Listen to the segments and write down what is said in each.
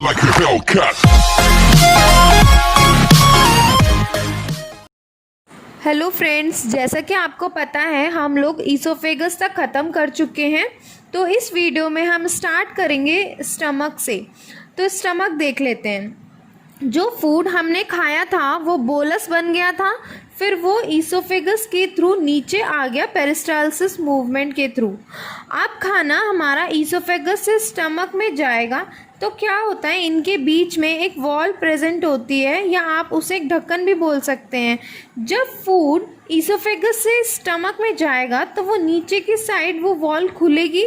like a Hellcat. Hello friends, जैसा कि आपको पता है हम लोग ईसोफेगस तक ख़त्म कर चुके हैं। तो इस वीडियो में हम स्टार्ट करेंगे स्टमक से। तो स्टमक देख लेते हैं। जो फूड हमने खाया था वो बोलस बन गया था, फिर वो ईसोफेगस के थ्रू नीचे आ गया पेरिस्टालसिस मूवमेंट के थ्रू। अब खाना हमारा ईसोफेगस से स्टमक में जाएगा तो क्या होता है, इनके बीच में एक वॉल प्रेजेंट होती है या आप उसे एक ढक्कन भी बोल सकते हैं। जब फूड ईसोफेगस से स्टमक में जाएगा तो वो नीचे की साइड वो वॉल खुलेगी,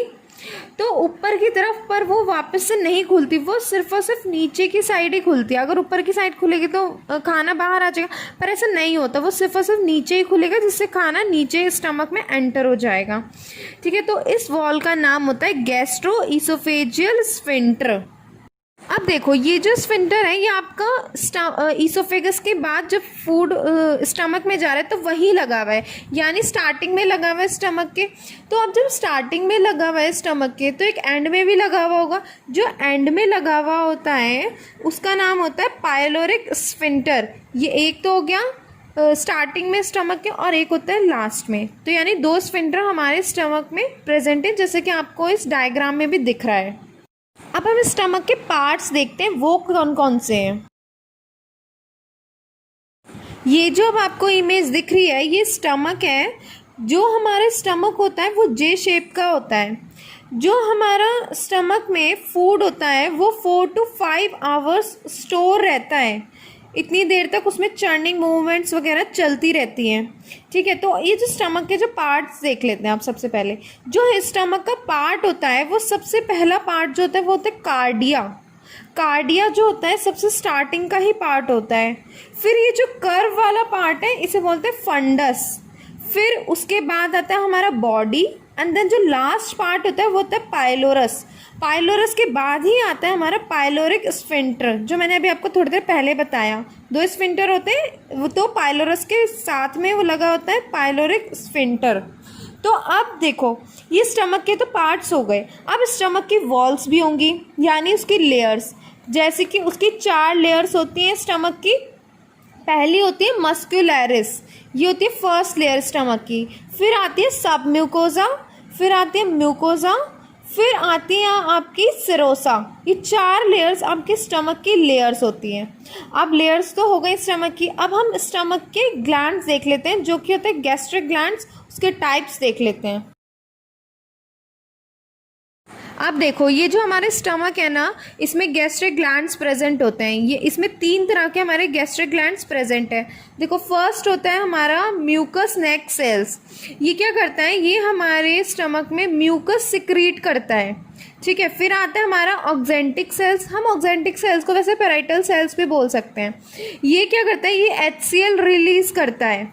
तो ऊपर की तरफ पर वो वापस से नहीं खुलती, वो सिर्फ और सिर्फ नीचे की साइड ही खुलती है। अगर ऊपर की साइड खुलेगी तो खाना बाहर आ जाएगा, पर ऐसा नहीं होता, वो सिर्फ और सिर्फ नीचे ही खुलेगा जिससे खाना नीचे स्टमक में एंटर हो जाएगा। ठीक है, तो इस वॉल का नाम होता है गैस्ट्रो ईसोफेजियल स्फिंक्टर। अब देखो, ये जो स्फिंक्टर है ये आपका ईसोफेगस के बाद जब फूड स्टमक में जा रहा है तो वहीं लगा हुआ है, यानी स्टार्टिंग में लगा हुआ है स्टमक के। तो अब जब स्टार्टिंग में लगा हुआ है स्टमक के तो एक एंड में भी लगा हुआ होगा। जो एंड में लगा हुआ होता है उसका नाम होता है पायलोरिक स्फिंक्टर। ये एक तो हो गया स्टार्टिंग में स्टमक के, और एक होता है लास्ट में। तो यानी दो स्फिंक्टर हमारे स्टमक में प्रेजेंट है, जैसे कि आपको इस डायग्राम में भी दिख रहा है। अब हम स्टमक के पार्ट्स देखते हैं, वो कौन कौन से हैं। ये जो अब आपको इमेज दिख रही है ये स्टमक है। जो हमारा स्टमक होता है वो जे शेप का होता है। जो हमारा स्टमक में फूड होता है वो 4 to 5 आवर्स स्टोर रहता है। इतनी देर तक उसमें चर्निंग मूवमेंट्स वगैरह चलती रहती हैं। ठीक है, तो ये जो स्टमक के जो पार्ट्स देख लेते हैं आप। सबसे पहले जो स्टमक का पार्ट होता है वो सबसे पहला पार्ट जो होता है वो होता है कार्डिया। कार्डिया जो होता है सबसे स्टार्टिंग का ही पार्ट होता है। फिर ये जो कर्व वाला पार्ट है इसे बोलते हैं फंडस। फिर उसके बाद आता है हमारा बॉडी, एंड देन जो लास्ट पार्ट होता है वो होता है पाइलोरस। पाइलोरस के बाद ही आता है हमारा पाइलोरिक स्फिंक्टर, जो मैंने अभी आपको थोड़ी देर पहले बताया। दो स्फिंक्टर होते हैं, वो तो पाइलोरस के साथ में वो लगा होता है पाइलोरिक स्फिंक्टर। तो अब देखो, ये स्टमक के तो पार्ट्स हो गए। अब स्टमक की वॉल्स भी होंगी, यानी उसकी लेयर्स। जैसे कि उसकी 4 लेयर्स होती हैं स्टमक की। पहली होती है मस्कुलैरिस, ये होती है फर्स्ट लेयर स्टमक की। फिर आती है सब म्यूकोजा, फिर आती है म्यूकोजा, फिर आती है आपकी सिरोसा। ये 4 लेयर्स आपके स्टमक की लेयर्स होती हैं। अब लेयर्स तो हो गई स्टमक की। अब हम स्टमक के ग्लैंड्स देख लेते हैं, जो कि होते हैं गैस्ट्रिक ग्लैंड्स। उसके टाइप्स देख लेते हैं। अब देखो, ये जो हमारे स्टमक है ना, इसमें गैस्ट्रिक ग्लैंड्स प्रेजेंट होते हैं। ये इसमें 3 तरह के हमारे गैस्ट्रिक ग्लैंड्स प्रेजेंट है। देखो, फर्स्ट होता है हमारा म्यूकस नेक सेल्स। ये क्या करता है, ये हमारे स्टमक में म्यूकस सिक्रीट करता है। ठीक है, फिर आता है हमारा ऑक्जेंटिक सेल्स। हम ऑक्जेंटिक सेल्स को वैसे पेराइटल सेल्स भी बोल सकते हैं। ये क्या करता है, ये HCl रिलीज करता है।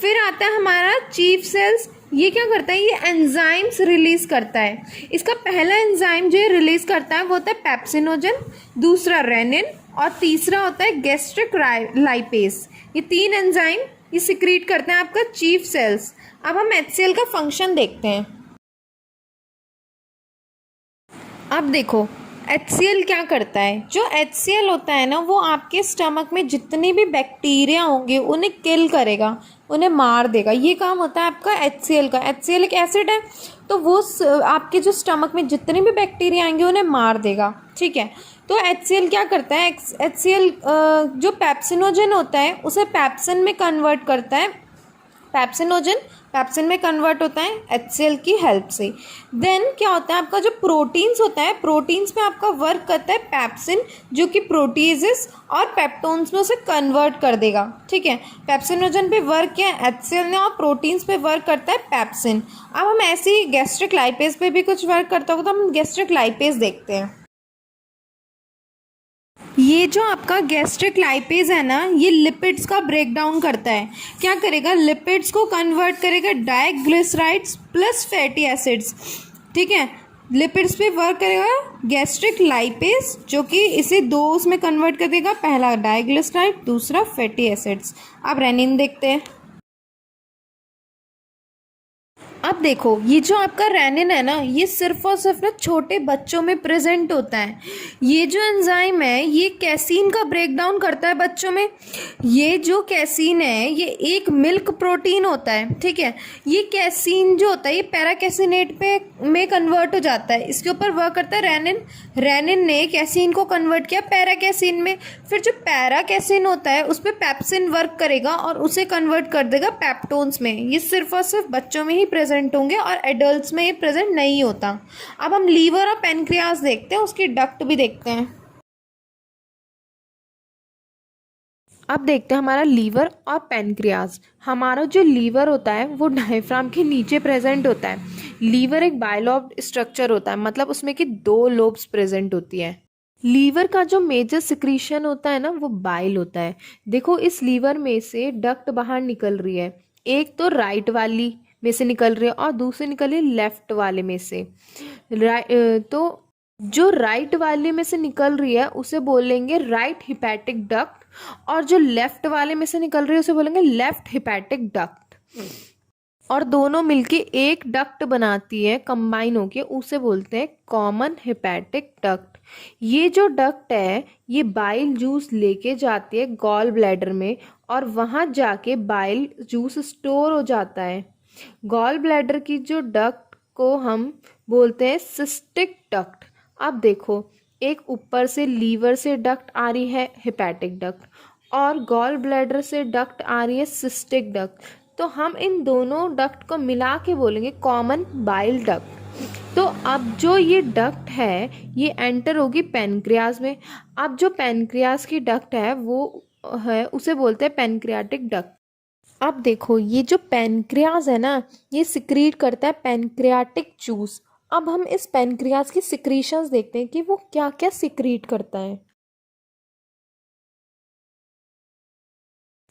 फिर आता है हमारा चीफ सेल्स। ये क्या करता है, ये एंजाइम्स रिलीज करता है। इसका पहला एंजाइम जो रिलीज करता है वो होता है पेप्सिनोजन, दूसरा रेनिन, और तीसरा होता है गैस्ट्रिक लाइपेज। ये 3 एंजाइम ये सिक्रीट करते हैं आपका चीफ सेल्स। अब हम HCl का फंक्शन देखते हैं। अब देखो, HCl क्या करता है। जो HCl होता है ना, वो आपके स्टमक में जितने भी बैक्टीरिया होंगे उन्हें किल करेगा, उन्हें मार देगा। ये काम होता है आपका HCl का। HCl एक एसिड है, तो वो आपके जो स्टमक में जितने भी बैक्टीरिया आएंगे उन्हें मार देगा। ठीक है, तो HCl क्या करता है, HCl जो पेप्सिनोजन होता है उसे पेप्सिन में कन्वर्ट करता है। पेप्सिनोजन पेप्सिन में कन्वर्ट होता है HCl की हेल्प से। देन क्या होता है, आपका जो प्रोटीन्स होता है, प्रोटीन्स पे आपका वर्क करता है पेप्सिन, जो कि प्रोटीजेस और पेप्टोन्स में उसे कन्वर्ट कर देगा। ठीक है, पेप्सिनोजन पे वर्क किया HCl ने, और प्रोटीन्स पे वर्क करता है पेप्सिन। अब हम ऐसे ही गैस्ट्रिक लाइपेज पे भी कुछ वर्क करता होगा, तो हम गैस्ट्रिक लाइपेज देखते हैं। ये जो आपका गैस्ट्रिक लाइपेज है ना, ये लिपिड्स का ब्रेक डाउन करता है। क्या करेगा, लिपिड्स को कन्वर्ट करेगा डाइग्लिसराइड्स प्लस फैटी एसिड्स। ठीक है, लिपिड्स पे वर्क करेगा गैस्ट्रिक लाइपेज, जो कि इसे 2 उसमें कन्वर्ट कर देगा, पहला डाइग्लिसराइड, दूसरा फैटी एसिड्स। अब रेनिन देखते हैं। अब देखो ये जो आपका रेनिन है ना, ये सिर्फ और सिर्फ ना छोटे बच्चों में प्रेजेंट होता है। ये जो एंजाइम है ये कैसीन का ब्रेक डाउन करता है बच्चों में। ये जो कैसीन है ये एक मिल्क प्रोटीन होता है, ठीक है। ये कैसीन जो होता है ये पैराकैसिनेट पे में कन्वर्ट हो जाता है, इसके ऊपर वर्क करता है रेनिन। रेनिन ने कैसीन को कन्वर्ट किया पैराकैसिन में, फिर जो पैराकैसिन होता है उस पर पेप्सिन वर्क करेगा और उसे कन्वर्ट कर देगा पेप्टोन्स में। ये सिर्फ और सिर्फ बच्चों में ही प्रेजेंट होंगे और एडल्ट्स में ये प्रेजेंट नहीं होता। अब हम लीवर और पेनक्रियास देखते हैं, उसकी डक्ट भी देखते हैं। अब देखते हैं हमारा लीवर और पेनक्रियास। हमारा जो लीवर होता है वो डायफ्राम के नीचे प्रेजेंट होता है। लीवर एक बायलॉब्ड स्ट्रक्चर होता है, मतलब उसमें कि 2 लोब्स प्रेजेंट होती है। लीवर का जो मेजर सिक्रीशन होता है ना वो बाइल होता है। देखो इस लीवर में से डक्ट बाहर निकल रही है, एक तो राइट वाली में से निकल रही है और दूसरी निकल रही है लेफ्ट वाले में से। तो जो राइट वाले में से निकल रही है उसे बोलेंगे राइट हिपैटिक डक्ट, और जो लेफ्ट वाले में से निकल रही है उसे बोलेंगे लेफ्ट हिपैटिक डक्ट। और दोनों मिलके एक डक्ट बनाती है, कंबाइन होके, उसे बोलते हैं कॉमन हिपैटिक डक्ट। ये जो डक्ट है ये बाइल जूस लेके जाती है गॉल ब्लैडर में, और वहां जाके बाइल जूस स्टोर हो जाता है। गॉल ब्लैडर की जो डक्ट को हम बोलते हैं सिस्टिक डक्ट। अब देखो एक ऊपर से लीवर से डक्ट आ रही है हिपैटिक डक्ट, और गॉल ब्लैडर से डक्ट आ रही है सिस्टिक डक्ट। तो हम इन दोनों डक्ट को मिला के बोलेंगे कॉमन बाइल डक्ट। तो अब जो ये डक्ट है ये एंटर होगी पेनक्रियाज में। अब जो पेनक्रियाज की डक्ट है वो है उसे बोलते हैं पेनक्रियाटिक डक्ट। अब देखो ये जो पेनक्रियाज है ना ये सिक्रीट करता है पेनक्रियाटिक जूस। अब हम इस पेनक्रियाज की सिक्रीशंस देखते हैं कि वो क्या क्या सिक्रीट करता है।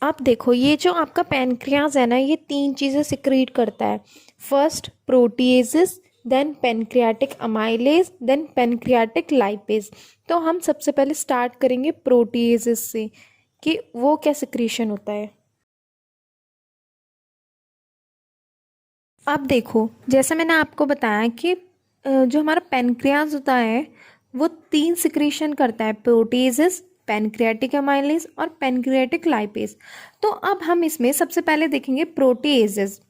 अब देखो ये जो आपका पेनक्रियाज है ना ये 3 चीज़ें सिक्रीट करता है। First proteases, then pancreatic amylase, then pancreatic lipase. तो हम सबसे पहले स्टार्ट करेंगे प्रोटीएजेस से कि वो क्या सिक्रीशन होता है। अब देखो जैसे मैंने आपको बताया कि जो हमारा पेनक्रियाज होता है वो 3 सिक्रीशन करता है, प्रोटीएजेस, पेनक्रियाटिक अमाइलेज और पेनक्रियाटिक लाइपेज। तो अब हम इसमें सबसे पहले देखेंगे प्रोटीएजेस।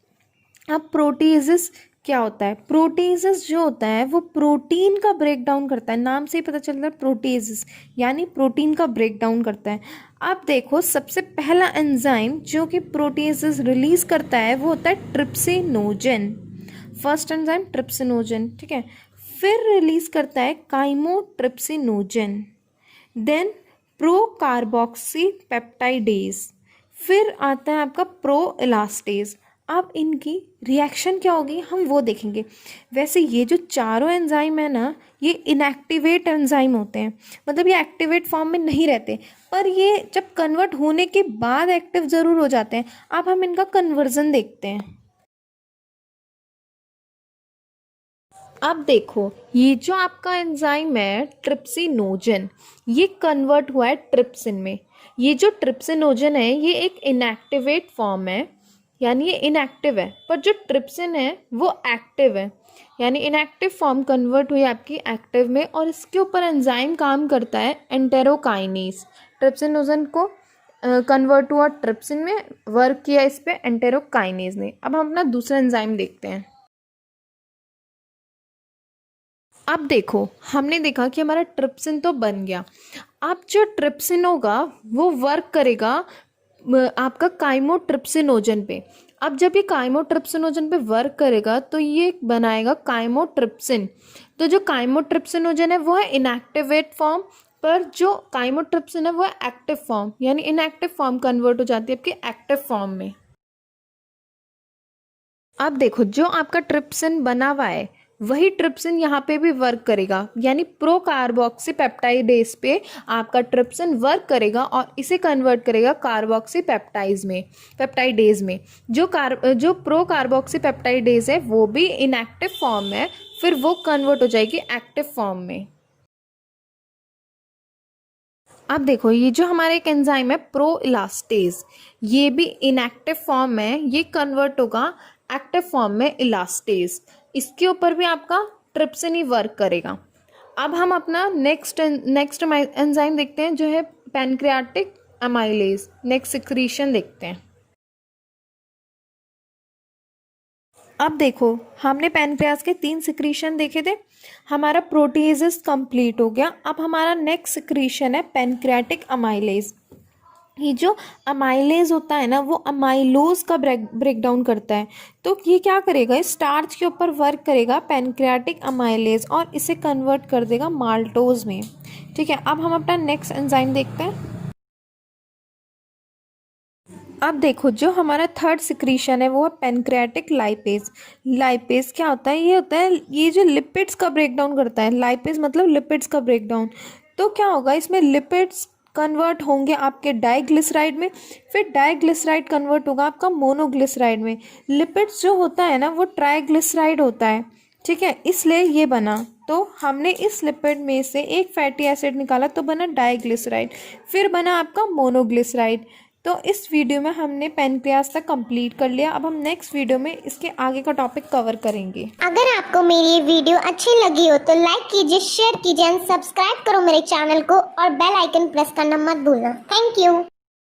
अब प्रोटीएजेस क्या होता है? प्रोटीएजेस जो होता है वो प्रोटीन का ब्रेक डाउन करता है, नाम से ही पता चलता है प्रोटीएजेस यानी प्रोटीन का ब्रेक डाउन करता है। अब देखो सबसे पहला एंजाइम जो कि प्रोटीएजेस रिलीज करता है वो होता है ट्रिप्सिनोजन। फर्स्ट एंजाइम ट्रिप्सिनोजन, ठीक है। फिर रिलीज करता है काइमोट्रिप्सिनोजन, देन प्रोकार्बोक्सी पेप्टाइडेज, फिर आता है आपका प्रो इलास्टेज। अब इनकी रिएक्शन क्या होगी हम वो देखेंगे। वैसे ये जो चारों एंजाइम है ना ये इनएक्टिवेट एंजाइम होते हैं, मतलब ये एक्टिवेट फॉर्म में नहीं रहते, पर ये जब कन्वर्ट होने के बाद एक्टिव ज़रूर हो जाते हैं। अब हम इनका कन्वर्जन देखते हैं। अब देखो ये जो आपका एंजाइम है ट्रिप्सिनोजन ये कन्वर्ट हुआ है ट्रिप्सिन में। ये जो ट्रिप्सिनोजन है ये एक इनएक्टिवेट फॉर्म है, यानी ये इनएक्टिव है, पर जो ट्रिप्सिन है वो एक्टिव है, यानी इनएक्टिव फॉर्म कन्वर्ट हुई आपकी एक्टिव में। और इसके ऊपर एंजाइम काम करता है एंटेरोकाइनेज। ट्रिप्सिनोजन को कन्वर्ट हुआ ट्रिप्सिन में, वर्क किया इस पे एंटेरोकाइनेज ने। अब हम अपना दूसरा एंजाइम देखते हैं। अब देखो हमने देखा कि हमारा ट्रिप्सिन तो बन गया। अब जो ट्रिप्सिन होगा वो वर्क करेगा आपका काइमोट्रिप्सिनोजन पे। अब जब ये काइमोट्रिप्सिनोजन पे वर्क करेगा तो ये बनाएगा काइमोट्रिप्सिन। तो जो काइमोट्रिप्सिनोजन है वो है इनएक्टिवेट फॉर्म, पर जो काइमोट्रिप्सिन है वो है एक्टिव फॉर्म, यानी इनएक्टिव फॉर्म कन्वर्ट हो जाती है आपकी एक्टिव फॉर्म में। अब देखो जो आपका ट्रिप्सिन बना हुआ है वही ट्रिप्सिन यहाँ पे भी वर्क करेगा, यानी प्रो कार्बोक्सी पेप्टाइडेज पे आपका ट्रिप्सिन वर्क करेगा और इसे कन्वर्ट करेगा कार्बोक्सी पेप्टाइडेज में। जो प्रो कार्बोक्सी पेप्टाइडेज है वो भी इनएक्टिव फॉर्म है, फिर वो कन्वर्ट हो जाएगी एक्टिव फॉर्म में। अब देखो ये जो हमारा एक एंजाइम है प्रो इलास्टेज ये भी इनएक्टिव फॉर्म है, ये कन्वर्ट होगा एक्टिव फॉर्म में इलास्टेज, इसके ऊपर भी आपका ट्रिप्सिन ही वर्क करेगा। अब हम अपना नेक्स्ट एंजाइम देखते हैं जो है पैनक्रियाटिक अमाइलेज। नेक्स्ट सिक्रीशन देखते हैं। अब देखो, हमने पैनक्रियास के 3 सिक्रीशन देखे थे, हमारा प्रोटीजेस कंप्लीट हो गया। अब हमारा नेक्स्ट सिक्रीशन है पैनक्रियाटिक अमाइलेज। ये जो अमाइलेज होता है ना, वो अमाइलोज का ब्रेक डाउन करता है। तो ये क्या करेगा, स्टार्च के ऊपर वर्क करेगा पैनक्रियाटिक अमाइलेज और इसे कन्वर्ट कर देगा माल्टोज में। ठीक है, अब हम अपना नेक्स्ट एंजाइम देखते हैं। अब देखो, जो हमारा थर्ड सिक्रीशन है वो है पैनक्रियाटिक लाइपेज। लाइपेज क्या होता है, ये होता है ये जो लिपिड्स का ब्रेकडाउन करता है। लाइपेज मतलब लिपिड्स का ब्रेकडाउन। तो क्या होगा, इसमें लिपिड्स कन्वर्ट होंगे आपके डाइग्लिसराइड में, फिर डाइग्लिसराइड कन्वर्ट होगा आपका मोनोग्लिसराइड में। लिपिड्स जो होता है ना वो ट्राइग्लिसराइड होता है। ठीक है, इसलिए ये बना। तो हमने इस लिपिड में से एक फैटी एसिड निकाला तो बना डाइग्लिसराइड, फिर बना आपका मोनोग्लिसराइड। तो इस वीडियो में हमने पैनक्रियास तक कंप्लीट कर लिया। अब हम नेक्स्ट वीडियो में इसके आगे का टॉपिक कवर करेंगे। अगर आपको मेरी ये वीडियो अच्छी लगी हो तो लाइक कीजिए, शेयर कीजिए एंड सब्सक्राइब करो मेरे चैनल को और बेल आइकन प्रेस करना मत भूलना। Thank you.